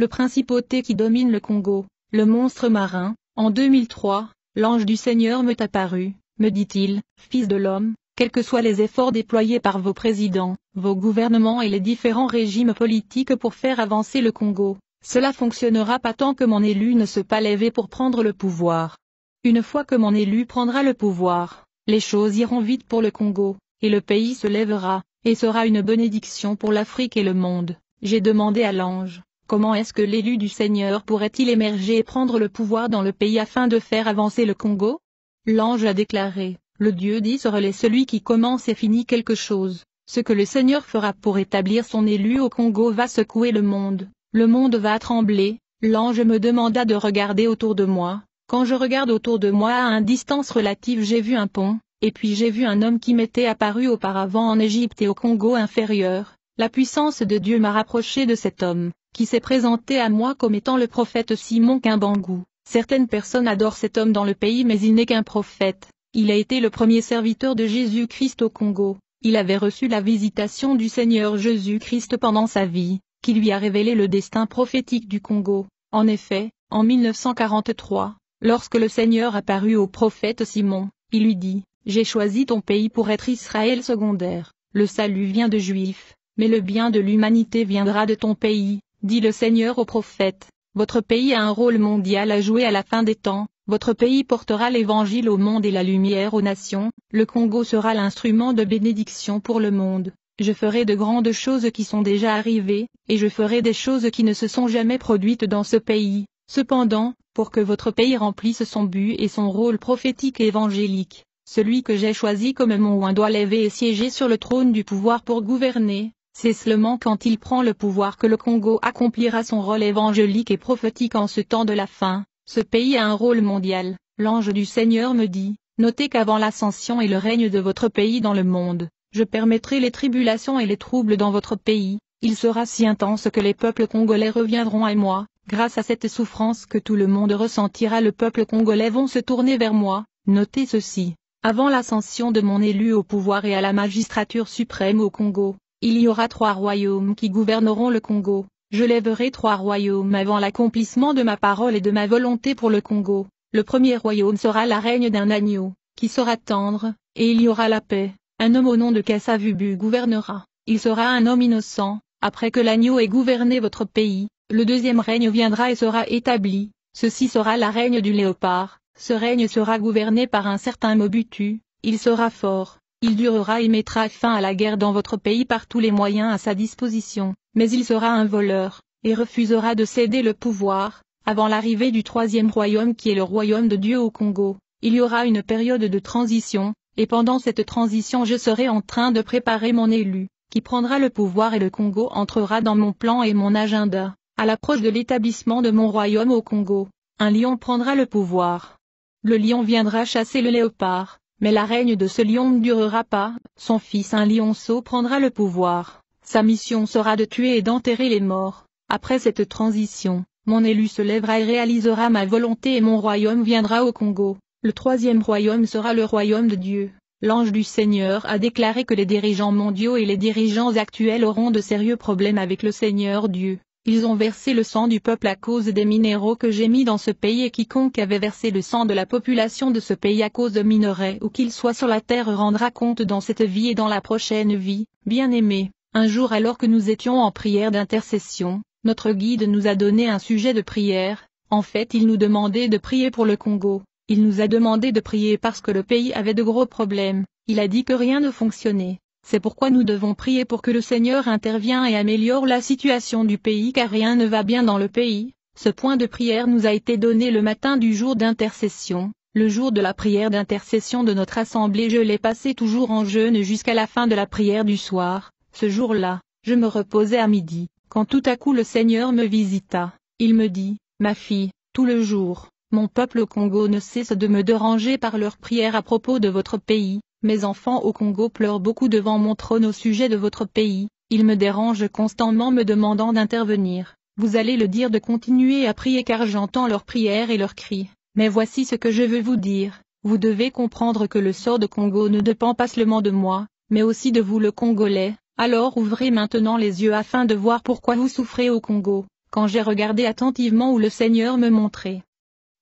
le principauté qui domine le Congo, le monstre marin. En 2003, l'ange du Seigneur m'est apparu, me dit-il, fils de l'homme, quels que soient les efforts déployés par vos présidents, vos gouvernements et les différents régimes politiques pour faire avancer le Congo, cela fonctionnera pas tant que mon élu ne se pas lever pour prendre le pouvoir. Une fois que mon élu prendra le pouvoir, les choses iront vite pour le Congo, et le pays se lèvera, et sera une bénédiction pour l'Afrique et le monde. J'ai demandé à l'ange, comment est-ce que l'élu du Seigneur pourrait-il émerger et prendre le pouvoir dans le pays afin de faire avancer le Congo? L'ange a déclaré, le Dieu d'Israël est celui qui commence et finit quelque chose. Ce que le Seigneur fera pour établir son élu au Congo va secouer le monde va trembler. L'ange me demanda de regarder autour de moi. Quand je regarde autour de moi à une distance relative, j'ai vu un pont, et puis j'ai vu un homme qui m'était apparu auparavant en Égypte et au Congo inférieur. La puissance de Dieu m'a rapproché de cet homme, qui s'est présenté à moi comme étant le prophète Simon Kimbangu. Certaines personnes adorent cet homme dans le pays, mais il n'est qu'un prophète. Il a été le premier serviteur de Jésus-Christ au Congo. Il avait reçu la visitation du Seigneur Jésus-Christ pendant sa vie, qui lui a révélé le destin prophétique du Congo. En effet, en 1943, lorsque le Seigneur apparut au prophète Simon, il lui dit, « J'ai choisi ton pays pour être Israël secondaire. Le salut vient de Juifs, mais le bien de l'humanité viendra de ton pays, dit le Seigneur au prophète. Votre pays a un rôle mondial à jouer à la fin des temps. Votre pays portera l'évangile au monde et la lumière aux nations. Le Congo sera l'instrument de bénédiction pour le monde. Je ferai de grandes choses qui sont déjà arrivées, et je ferai des choses qui ne se sont jamais produites dans ce pays. Cependant, pour que votre pays remplisse son but et son rôle prophétique et évangélique, celui que j'ai choisi comme mon oint doit lever et siéger sur le trône du pouvoir pour gouverner. C'est seulement quand il prend le pouvoir que le Congo accomplira son rôle évangélique et prophétique en ce temps de la fin. Ce pays a un rôle mondial. L'ange du Seigneur me dit, notez qu'avant l'ascension et le règne de votre pays dans le monde, je permettrai les tribulations et les troubles dans votre pays. Il sera si intense que les peuples congolais reviendront à moi. Grâce à cette souffrance que tout le monde ressentira, le peuple congolais vont se tourner vers moi. Notez ceci. Avant l'ascension de mon élu au pouvoir et à la magistrature suprême au Congo, il y aura 3 royaumes qui gouverneront le Congo. Je lèverai 3 royaumes avant l'accomplissement de ma parole et de ma volonté pour le Congo. Le premier royaume sera la règne d'un agneau, qui sera tendre, et il y aura la paix. Un homme au nom de Kassavubu gouvernera. Il sera un homme innocent. Après que l'agneau ait gouverné votre pays, le deuxième règne viendra et sera établi. Ceci sera la règne du léopard. Ce règne sera gouverné par un certain Mobutu. Il sera fort. Il durera et mettra fin à la guerre dans votre pays par tous les moyens à sa disposition. Mais il sera un voleur, et refusera de céder le pouvoir. Avant l'arrivée du troisième royaume qui est le royaume de Dieu au Congo, il y aura une période de transition, et pendant cette transition je serai en train de préparer mon élu, qui prendra le pouvoir et le Congo entrera dans mon plan et mon agenda. À l'approche de l'établissement de mon royaume au Congo, un lion prendra le pouvoir. Le lion viendra chasser le léopard. Mais la règne de ce lion ne durera pas, son fils un lionceau prendra le pouvoir. Sa mission sera de tuer et d'enterrer les morts. Après cette transition, mon élu se lèvera et réalisera ma volonté et mon royaume viendra au Congo. Le troisième royaume sera le royaume de Dieu. L'ange du Seigneur a déclaré que les dirigeants mondiaux et les dirigeants actuels auront de sérieux problèmes avec le Seigneur Dieu. Ils ont versé le sang du peuple à cause des minéraux que j'ai mis dans ce pays, et quiconque avait versé le sang de la population de ce pays à cause de minerais ou qu'il soit sur la terre rendra compte dans cette vie et dans la prochaine vie. Bien-aimés, un jour alors que nous étions en prière d'intercession, notre guide nous a donné un sujet de prière. En fait, il nous demandait de prier pour le Congo. Il nous a demandé de prier parce que le pays avait de gros problèmes. Il a dit que rien ne fonctionnait. C'est pourquoi nous devons prier pour que le Seigneur intervienne et améliore la situation du pays, car rien ne va bien dans le pays. Ce point de prière nous a été donné le matin du jour d'intercession. Le jour de la prière d'intercession de notre assemblée, je l'ai passé toujours en jeûne jusqu'à la fin de la prière du soir. Ce jour-là, je me reposais à midi, quand tout à coup le Seigneur me visita. Il me dit, « Ma fille, tout le jour, mon peuple au Congo ne cesse de me déranger par leurs prières à propos de votre pays. Mes enfants au Congo pleurent beaucoup devant mon trône au sujet de votre pays. Ils me dérangent constamment me demandant d'intervenir. Vous allez le dire de continuer à prier car j'entends leurs prières et leurs cris. Mais voici ce que je veux vous dire. Vous devez comprendre que le sort de Congo ne dépend pas seulement de moi, mais aussi de vous le Congolais. Alors ouvrez maintenant les yeux afin de voir pourquoi vous souffrez au Congo. quand j'ai regardé attentivement où le Seigneur me montrait.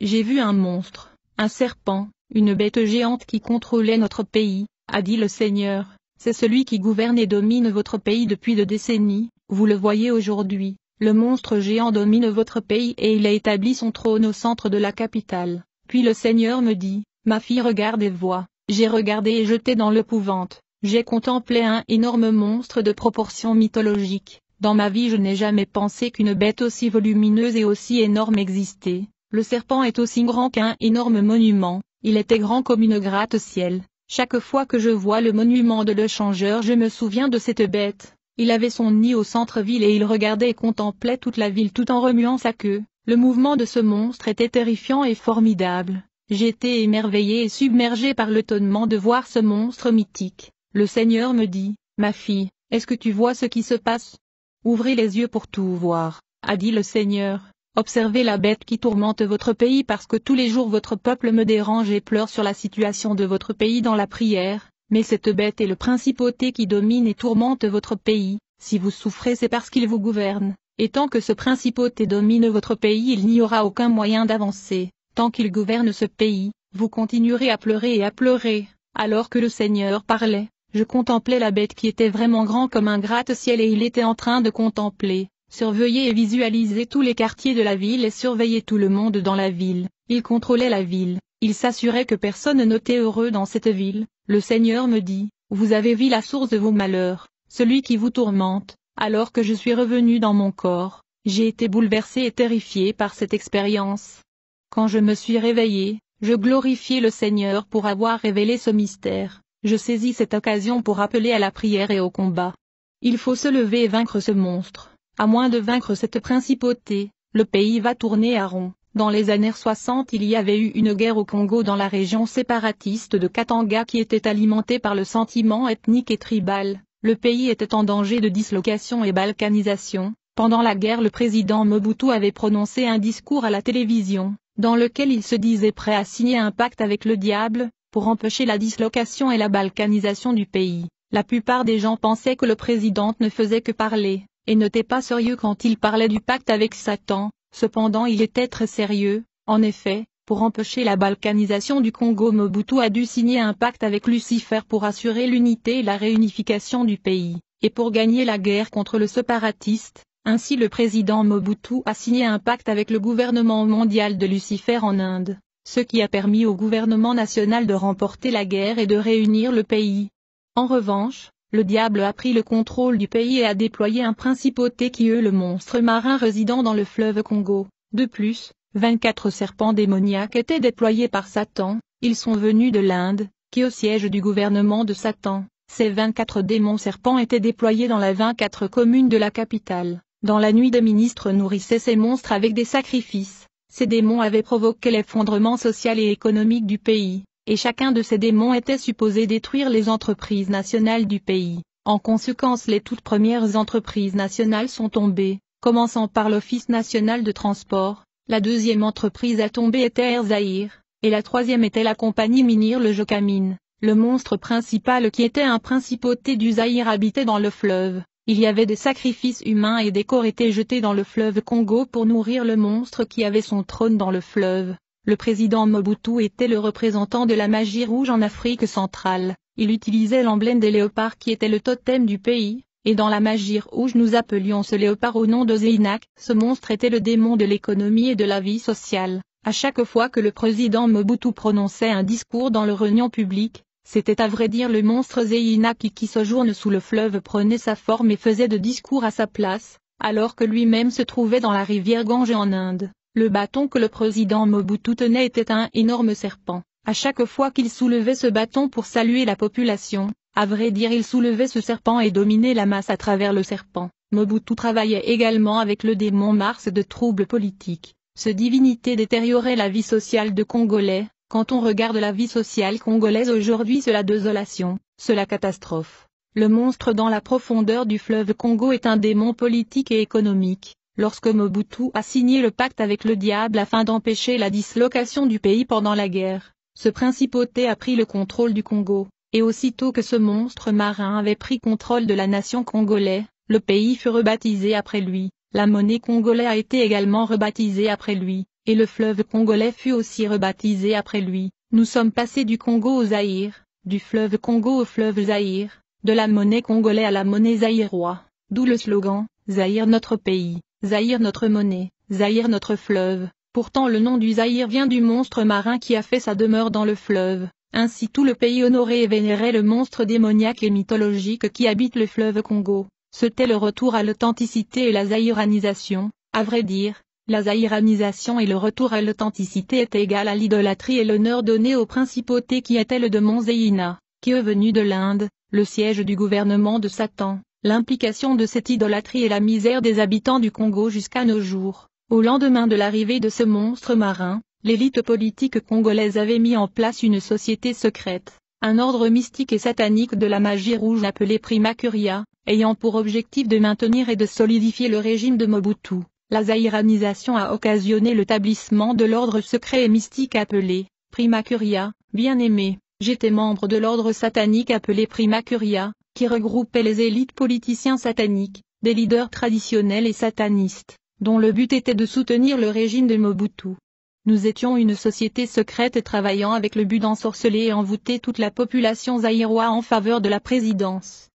J'ai vu un monstre, un serpent, une bête géante qui contrôlait notre pays, a dit le Seigneur. C'est celui qui gouverne et domine votre pays depuis des décennies, vous le voyez aujourd'hui. Le monstre géant domine votre pays et il a établi son trône au centre de la capitale. Puis le Seigneur me dit, ma fille regarde et vois. J'ai regardé et j'étais dans l'épouvante. J'ai contemplé un énorme monstre de proportions mythologiques. Dans ma vie je n'ai jamais pensé qu'une bête aussi volumineuse et aussi énorme existait. Le serpent est aussi grand qu'un énorme monument, il était grand comme une gratte-ciel. Chaque fois que je vois le monument de l'échangeur je me souviens de cette bête. Il avait son nid au centre-ville et il regardait et contemplait toute la ville tout en remuant sa queue. Le mouvement de ce monstre était terrifiant et formidable. J'étais émerveillé et submergé par l'étonnement de voir ce monstre mythique. Le Seigneur me dit, ma fille, est-ce que tu vois ce qui se passe? Ouvrez les yeux pour tout voir, a dit le Seigneur. Observez la bête qui tourmente votre pays parce que tous les jours votre peuple me dérange et pleure sur la situation de votre pays dans la prière. Mais cette bête est le principauté qui domine et tourmente votre pays. Si vous souffrez c'est parce qu'il vous gouverne, et tant que ce principauté domine votre pays il n'y aura aucun moyen d'avancer. Tant qu'il gouverne ce pays, vous continuerez à pleurer. Alors que le Seigneur parlait, je contemplais la bête qui était vraiment grand comme un gratte-ciel et il était en train de contempler, surveiller et visualiser tous les quartiers de la ville et surveiller tout le monde dans la ville. Il contrôlait la ville, il s'assurait que personne n'était heureux dans cette ville. Le Seigneur me dit, vous avez vu la source de vos malheurs, celui qui vous tourmente. Alors que je suis revenu dans mon corps, j'ai été bouleversé et terrifié par cette expérience. Quand je me suis réveillé, je glorifiai le Seigneur pour avoir révélé ce mystère. Je saisis cette occasion pour appeler à la prière et au combat. Il faut se lever et vaincre ce monstre. À moins de vaincre cette principauté, le pays va tourner à rond. Dans les années 60 il y avait eu une guerre au Congo dans la région séparatiste de Katanga qui était alimentée par le sentiment ethnique et tribal. Le pays était en danger de dislocation et balkanisation. Pendant la guerre le président Mobutu avait prononcé un discours à la télévision, dans lequel il se disait prêt à signer un pacte avec le diable, pour empêcher la dislocation et la balkanisation du pays. La plupart des gens pensaient que le président ne faisait que parler, et n'était pas sérieux quand il parlait du pacte avec Satan. Cependant il était très sérieux. En effet, pour empêcher la balkanisation du Congo Mobutu a dû signer un pacte avec Lucifer pour assurer l'unité et la réunification du pays, et pour gagner la guerre contre le séparatiste. Ainsi le président Mobutu a signé un pacte avec le gouvernement mondial de Lucifer en Inde, ce qui a permis au gouvernement national de remporter la guerre et de réunir le pays. En revanche, le diable a pris le contrôle du pays et a déployé un principauté qui est le monstre marin résidant dans le fleuve Congo. De plus, 24 serpents démoniaques étaient déployés par Satan, ils sont venus de l'Inde, qui est au siège du gouvernement de Satan. Ces 24 démons serpents étaient déployés dans les 24 communes de la capitale. Dans la nuit des ministres nourrissaient ces monstres avec des sacrifices. Ces démons avaient provoqué l'effondrement social et économique du pays, et chacun de ces démons était supposé détruire les entreprises nationales du pays. En conséquence les toutes premières entreprises nationales sont tombées, commençant par l'Office national de transport. La deuxième entreprise à tomber était Air Zaïre, et la troisième était la compagnie minière le Jocamine. Le monstre principal qui était un principauté du Zaïre habitait dans le fleuve. Il y avait des sacrifices humains et des corps étaient jetés dans le fleuve Congo pour nourrir le monstre qui avait son trône dans le fleuve. Le président Mobutu était le représentant de la magie rouge en Afrique centrale. Il utilisait l'emblème des léopards qui était le totem du pays, et dans la magie rouge nous appelions ce léopard au nom de Zéinak. Ce monstre était le démon de l'économie et de la vie sociale. À chaque fois que le président Mobutu prononçait un discours dans le réunion publique, c'était à vrai dire le monstre Zéinak qui séjourne sous le fleuve prenait sa forme et faisait de discours à sa place, alors que lui-même se trouvait dans la rivière Gange en Inde. Le bâton que le président Mobutu tenait était un énorme serpent. À chaque fois qu'il soulevait ce bâton pour saluer la population, à vrai dire il soulevait ce serpent et dominait la masse à travers le serpent. Mobutu travaillait également avec le démon Mars de troubles politiques. Ce divinité détériorait la vie sociale de Congolais. Quand on regarde la vie sociale congolaise aujourd'hui c'est la désolation, c'est la catastrophe. Le monstre dans la profondeur du fleuve Congo est un démon politique et économique. Lorsque Mobutu a signé le pacte avec le diable afin d'empêcher la dislocation du pays pendant la guerre, ce principauté a pris le contrôle du Congo, et aussitôt que ce monstre marin avait pris contrôle de la nation congolaise, le pays fut rebaptisé après lui. La monnaie congolaise a été également rebaptisée après lui, et le fleuve congolais fut aussi rebaptisé après lui. Nous sommes passés du Congo au Zaïre, du fleuve Congo au fleuve Zaïre, de la monnaie congolaise à la monnaie zaïroise, d'où le slogan « Zaïre notre pays, Zaïre notre monnaie, Zaïre notre fleuve ». Pourtant le nom du Zaïre vient du monstre marin qui a fait sa demeure dans le fleuve. Ainsi tout le pays honorait et vénérait le monstre démoniaque et mythologique qui habite le fleuve Congo. C'était le retour à l'authenticité et la zaïranisation. À vrai dire, la zaïranisation et le retour à l'authenticité est égal à l'idolâtrie et l'honneur donné aux principautés qui étaient le de Monzéina, qui est venu de l'Inde, le siège du gouvernement de Satan. L'implication de cette idolâtrie et la misère des habitants du Congo jusqu'à nos jours. Au lendemain de l'arrivée de ce monstre marin, l'élite politique congolaise avait mis en place une société secrète, un ordre mystique et satanique de la magie rouge appelé Prima Curia, ayant pour objectif de maintenir et de solidifier le régime de Mobutu. La zaïranisation a occasionné l'établissement de l'ordre secret et mystique appelé Prima Curia. Bien-aimé, j'étais membre de l'ordre satanique appelé Prima Curia, qui regroupait les élites politiciens sataniques, des leaders traditionnels et satanistes, dont le but était de soutenir le régime de Mobutu. Nous étions une société secrète travaillant avec le but d'ensorceler et envoûter toute la population zaïroise en faveur de la présidence.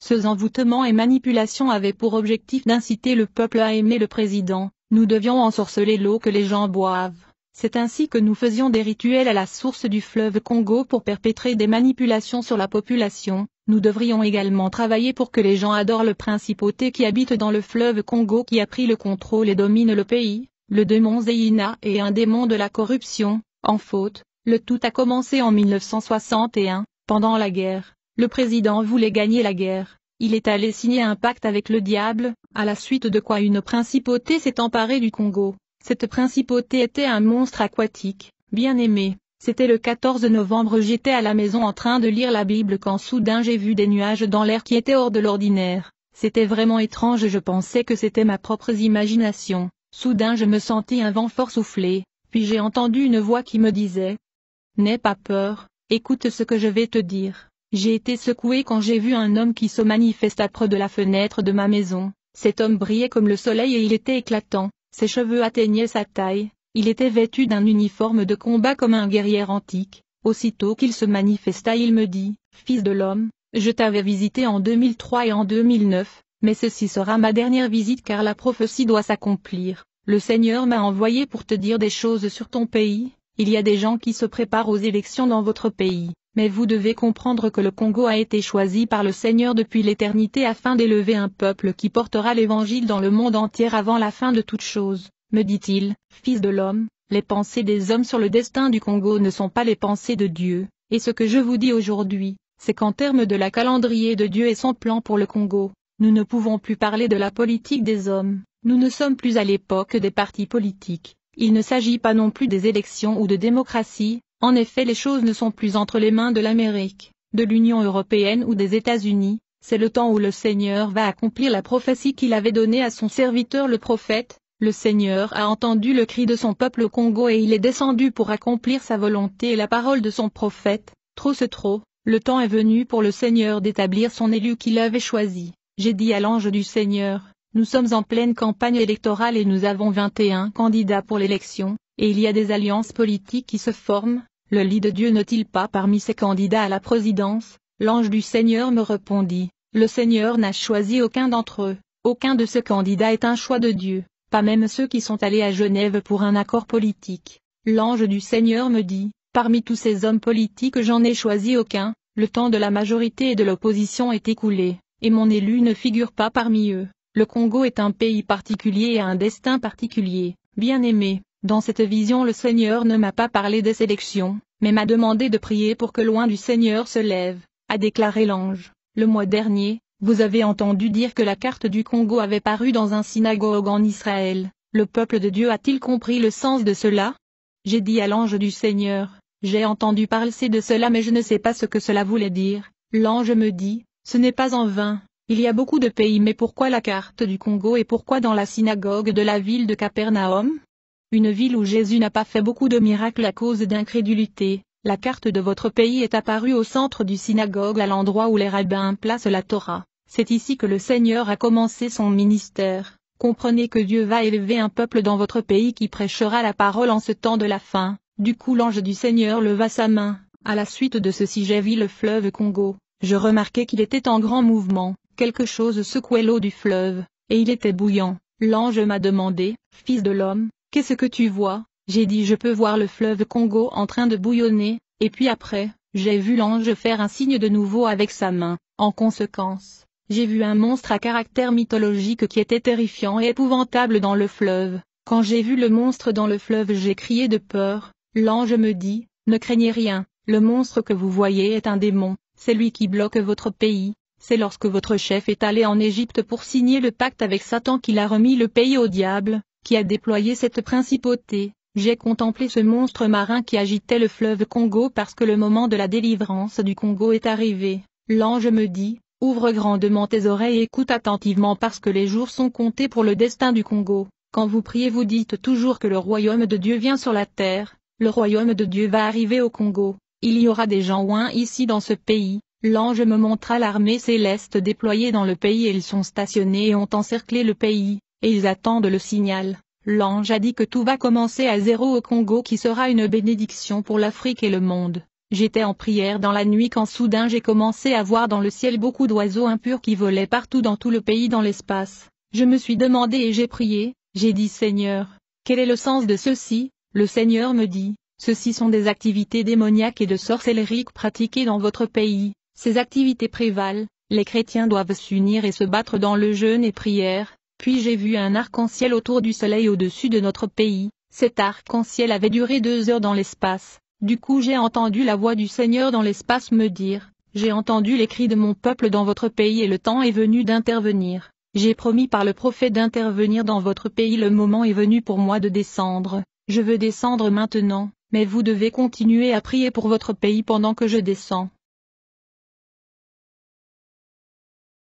Ce envoûtement et manipulation avaient pour objectif d'inciter le peuple à aimer le président. Nous devions ensorceler l'eau que les gens boivent. C'est ainsi que nous faisions des rituels à la source du fleuve Congo pour perpétrer des manipulations sur la population. Nous devrions également travailler pour que les gens adorent le principauté qui habite dans le fleuve Congo qui a pris le contrôle et domine le pays. Le démon Zéina est un démon de la corruption, en faute. Le tout a commencé en 1961, pendant la guerre. Le président voulait gagner la guerre. Il est allé signer un pacte avec le diable, à la suite de quoi une principauté s'est emparée du Congo. Cette principauté était un monstre aquatique, bien aimé. C'était le 14 novembre, j'étais à la maison en train de lire la Bible quand soudain j'ai vu des nuages dans l'air qui étaient hors de l'ordinaire. C'était vraiment étrange, je pensais que c'était ma propre imagination. Soudain je me sentis un vent fort souffler, puis j'ai entendu une voix qui me disait « N'aie pas peur, écoute ce que je vais te dire ». J'ai été secoué quand j'ai vu un homme qui se manifesta près de la fenêtre de ma maison. Cet homme brillait comme le soleil et il était éclatant, ses cheveux atteignaient sa taille. Il était vêtu d'un uniforme de combat comme un guerrier antique. Aussitôt qu'il se manifesta, il me dit, « Fils de l'homme, je t'avais visité en 2003 et en 2009, mais ceci sera ma dernière visite car la prophétie doit s'accomplir. Le Seigneur m'a envoyé pour te dire des choses sur ton pays. Il y a des gens qui se préparent aux élections dans votre pays, mais vous devez comprendre que le Congo a été choisi par le Seigneur depuis l'éternité afin d'élever un peuple qui portera l'évangile dans le monde entier avant la fin de toutes choses. » Me dit-il, fils de l'homme, les pensées des hommes sur le destin du Congo ne sont pas les pensées de Dieu, et ce que je vous dis aujourd'hui, c'est qu'en termes de la calendrier de Dieu et son plan pour le Congo, nous ne pouvons plus parler de la politique des hommes, nous ne sommes plus à l'époque des partis politiques, il ne s'agit pas non plus des élections ou de démocratie, en effet les choses ne sont plus entre les mains de l'Amérique, de l'Union européenne ou des États-Unis, c'est le temps où le Seigneur va accomplir la prophétie qu'il avait donnée à son serviteur le prophète. Le Seigneur a entendu le cri de son peuple au Congo et il est descendu pour accomplir sa volonté et la parole de son prophète. Trop c'est trop, le temps est venu pour le Seigneur d'établir son élu qu'il avait choisi. J'ai dit à l'ange du Seigneur, nous sommes en pleine campagne électorale et nous avons 21 candidats pour l'élection, et il y a des alliances politiques qui se forment. Le lit de Dieu n'est-il pas parmi ces candidats à la présidence? L'ange du Seigneur me répondit, le Seigneur n'a choisi aucun d'entre eux, aucun de ces candidats est un choix de Dieu. Pas même ceux qui sont allés à Genève pour un accord politique. L'ange du Seigneur me dit, parmi tous ces hommes politiques j'en ai choisi aucun, le temps de la majorité et de l'opposition est écoulé, et mon élu ne figure pas parmi eux. Le Congo est un pays particulier et a un destin particulier. Bien-aimé, dans cette vision le Seigneur ne m'a pas parlé des élections, mais m'a demandé de prier pour que loin du Seigneur se lève, a déclaré l'ange. Le mois dernier, vous avez entendu dire que la carte du Congo avait paru dans un synagogue en Israël. Le peuple de Dieu a-t-il compris le sens de cela? J'ai dit à l'ange du Seigneur, j'ai entendu parler de cela mais je ne sais pas ce que cela voulait dire. L'ange me dit, ce n'est pas en vain, il y a beaucoup de pays mais pourquoi la carte du Congo et pourquoi dans la synagogue de la ville de Capernaum? Une ville où Jésus n'a pas fait beaucoup de miracles à cause d'incrédulité. La carte de votre pays est apparue au centre du synagogue à l'endroit où les rabbins placent la Torah. C'est ici que le Seigneur a commencé son ministère. Comprenez que Dieu va élever un peuple dans votre pays qui prêchera la parole en ce temps de la fin. » Du coup l'ange du Seigneur leva sa main. À la suite de ceci j'ai vu le fleuve Congo. Je remarquai qu'il était en grand mouvement, quelque chose secouait l'eau du fleuve, et il était bouillant. L'ange m'a demandé, « Fils de l'homme, qu'est-ce que tu vois ?» J'ai dit « Je peux voir le fleuve Congo en train de bouillonner », et puis après, j'ai vu l'ange faire un signe de nouveau avec sa main. En conséquence, j'ai vu un monstre à caractère mythologique qui était terrifiant et épouvantable dans le fleuve. Quand j'ai vu le monstre dans le fleuve j'ai crié de peur. L'ange me dit, « Ne craignez rien, le monstre que vous voyez est un démon, c'est lui qui bloque votre pays. C'est lorsque votre chef est allé en Égypte pour signer le pacte avec Satan qu'il a remis le pays au diable, qui a déployé cette principauté. » J'ai contemplé ce monstre marin qui agitait le fleuve Congo parce que le moment de la délivrance du Congo est arrivé. L'ange me dit, « Ouvre grandement tes oreilles et écoute attentivement parce que les jours sont comptés pour le destin du Congo. Quand vous priez vous dites toujours que le royaume de Dieu vient sur la terre, le royaume de Dieu va arriver au Congo. Il y aura des gens ouins ici dans ce pays. » L'ange me montra l'armée céleste déployée dans le pays et ils sont stationnés et ont encerclé le pays, et ils attendent le signal. L'ange a dit que tout va commencer à zéro au Congo qui sera une bénédiction pour l'Afrique et le monde. J'étais en prière dans la nuit quand soudain j'ai commencé à voir dans le ciel beaucoup d'oiseaux impurs qui volaient partout dans tout le pays dans l'espace. Je me suis demandé et j'ai prié, j'ai dit Seigneur, quel est le sens de ceci? Le Seigneur me dit, ceci sont des activités démoniaques et de sorcellerie pratiquées dans votre pays. Ces activités prévalent, les chrétiens doivent s'unir et se battre dans le jeûne et prière. Puis j'ai vu un arc-en-ciel autour du soleil au-dessus de notre pays. Cet arc-en-ciel avait duré 2 heures dans l'espace. Du coup j'ai entendu la voix du Seigneur dans l'espace me dire, « J'ai entendu les cris de mon peuple dans votre pays et le temps est venu d'intervenir. J'ai promis par le prophète d'intervenir dans votre pays, le moment est venu pour moi de descendre. Je veux descendre maintenant, mais vous devez continuer à prier pour votre pays pendant que je descends. »